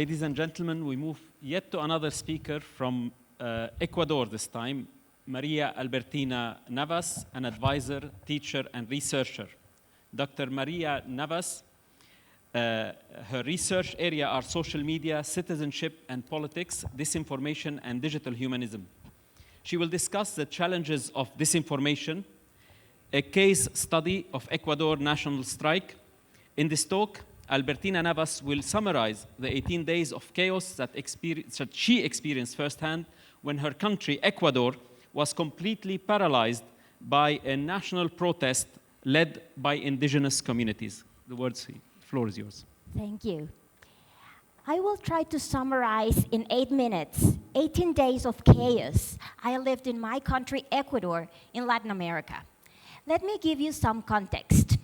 Ladies and gentlemen, we move yet to another speaker from Ecuador this time, Maria Albertina Navas, an advisor, teacher, and researcher. Dr. Maria Navas, her research area are social media, citizenship and politics, disinformation, and digital humanism. She will discuss the challenges of disinformation, a case study of Ecuador national strike. In this talk, Albertina Navas will summarize the 18 days of chaos that she experienced firsthand when her country, Ecuador, was completely paralyzed by a national protest led by indigenous communities. The floor is yours. Thank you. I will try to summarize in 8 minutes, 18 days of chaos I lived in my country, Ecuador, in Latin America. Let me give you some context.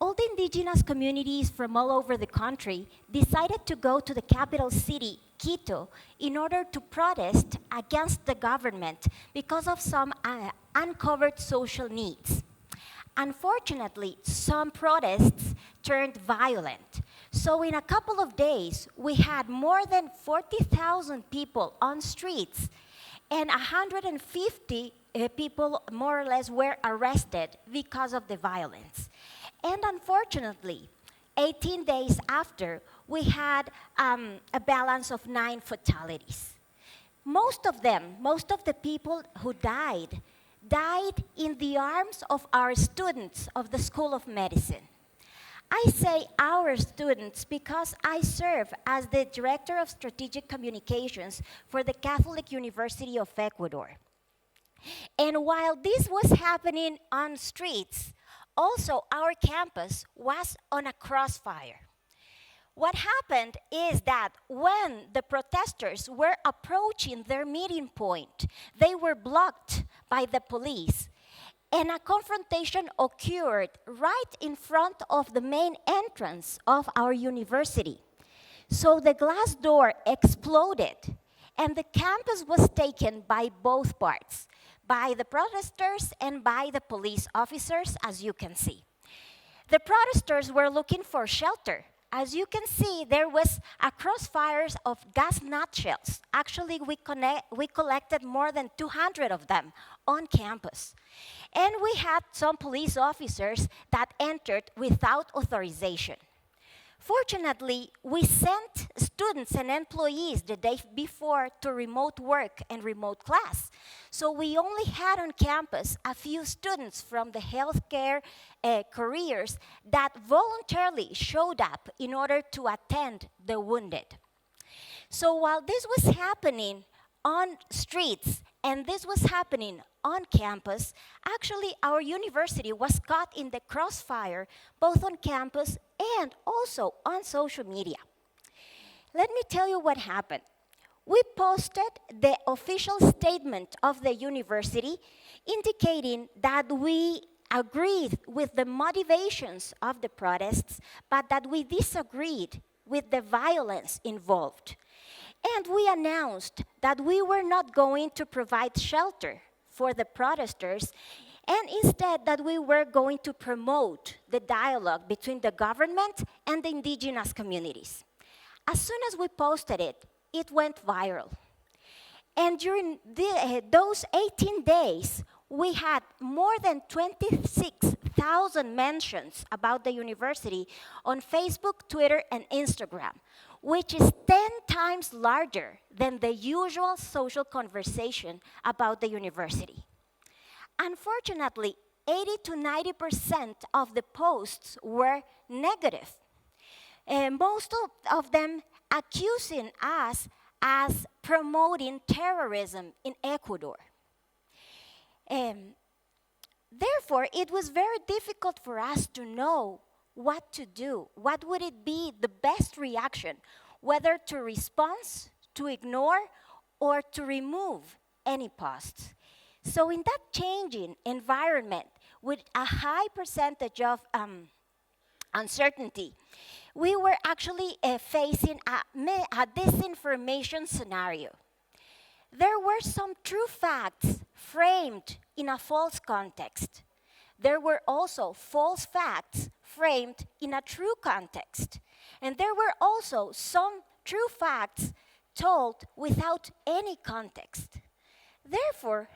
All the indigenous communities from all over the country decided to go to the capital city, Quito, in order to protest against the government because of some uncovered social needs. Unfortunately, some protests turned violent. So in a couple of days, we had more than 40,000 people on streets, and 150 people, more or less, were arrested because of the violence. And unfortunately, 18 days after, we had a balance of 9 fatalities. Most of the people who died in the arms of our students of the School of Medicine. I say our students because I serve as the Director of Strategic Communications for the Catholic University of Ecuador. And while this was happening on streets, also our campus was on a crossfire. What happened is that when the protesters were approaching their meeting point, they were blocked by the police, and a confrontation occurred right in front of the main entrance of our university. So the glass door exploded, and the campus was taken by both parts, by the protesters and by the police officers, as you can see. The protesters were looking for shelter. As you can see, there was a crossfire of gas nutshells. Actually, we collected more than 200 of them on campus. And we had some police officers that entered without authorization. Fortunately, we sent students and employees the day before to remote work and remote class. So we only had on campus a few students from the healthcare careers that voluntarily showed up in order to attend the wounded. So while this was happening on streets and this was happening on campus, actually our university was caught in the crossfire, both on campus and also on social media. Let me tell you what happened. We posted the official statement of the university indicating that we agreed with the motivations of the protests, but that we disagreed with the violence involved. And we announced that we were not going to provide shelter for the protesters, and instead that we were going to promote the dialogue between the government and the indigenous communities. As soon as we posted it, it went viral. And during those 18 days, we had more than 26,000 mentions about the university on Facebook, Twitter, and Instagram, which is 10 times larger than the usual social conversation about the university. Unfortunately, 80 to 90% of the posts were negative. Most of them accusing us as promoting terrorism in Ecuador. Therefore, it was very difficult for us to know what to do. What would it be the best reaction, whether to respond, to ignore, or to remove any posts? So in that changing environment, with a high percentage of uncertainty, we were actually facing a disinformation scenario. There were some true facts framed in a false context. There were also false facts framed in a true context. And there were also some true facts told without any context. Therefore,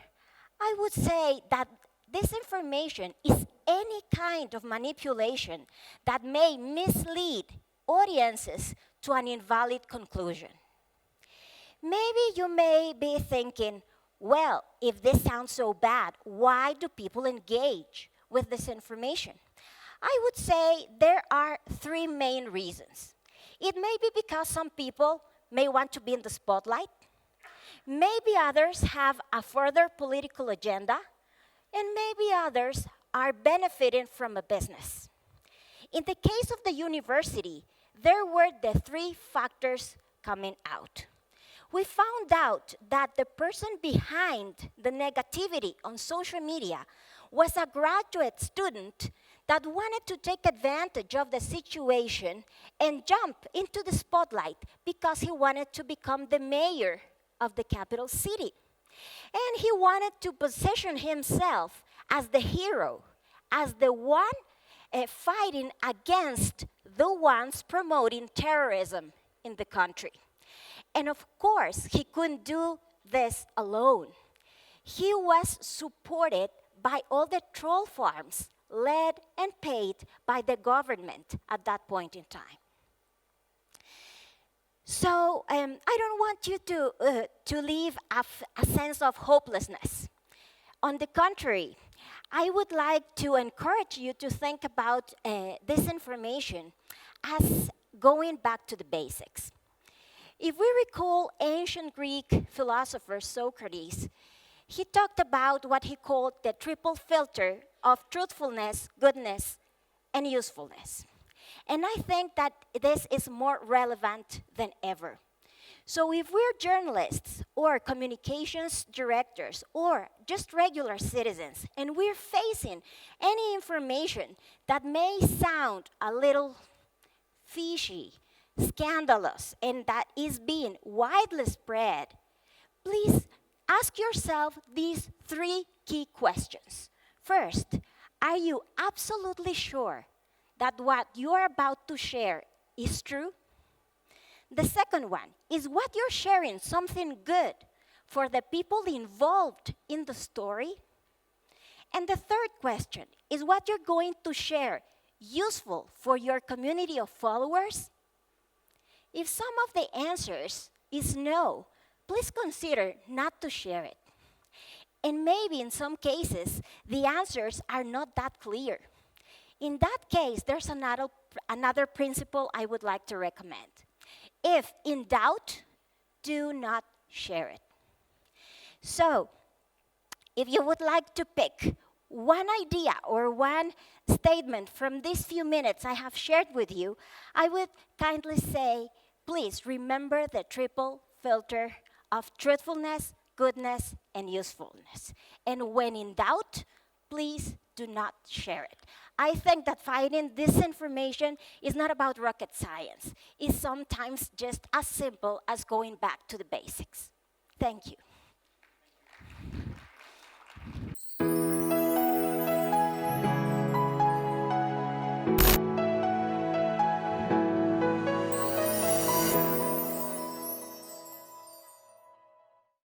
I would say that disinformation is any kind of manipulation that may mislead audiences to an invalid conclusion. Maybe you may be thinking, well, if this sounds so bad, why do people engage with disinformation? I would say there are three main reasons. It may be because some people may want to be in the spotlight. Maybe others have a further political agenda, and maybe others are benefiting from a business. In the case of the university, there were the three factors coming out. We found out that the person behind the negativity on social media was a graduate student that wanted to take advantage of the situation and jump into the spotlight because he wanted to become the mayor of the capital city. And he wanted to position himself as the hero, as the one fighting against the ones promoting terrorism in the country. And of course, he couldn't do this alone. He was supported by all the troll farms led and paid by the government at that point in time. So I don't want you to leave a sense of hopelessness. On the contrary, I would like to encourage you to think about disinformation as going back to the basics. If we recall ancient Greek philosopher Socrates, he talked about what he called the triple filter of truthfulness, goodness, and usefulness. And I think that this is more relevant than ever. So if we're journalists or communications directors or just regular citizens and we're facing any information that may sound a little fishy, scandalous, and that is being widely spread, please ask yourself these three key questions. First, are you absolutely sure that what you're about to share is true? The second one, is what you're sharing something good for the people involved in the story? And the third question, is what you're going to share useful for your community of followers? If some of the answers is no, please consider not to share it. And maybe in some cases, the answers are not that clear. In that case, there's another principle I would like to recommend. If in doubt, do not share it. So, if you would like to pick one idea or one statement from these few minutes I have shared with you, I would kindly say, please remember the triple filter of truthfulness, goodness, and usefulness. And when in doubt, please do not share it. I think that fighting disinformation is not about rocket science. It's sometimes just as simple as going back to the basics. Thank you.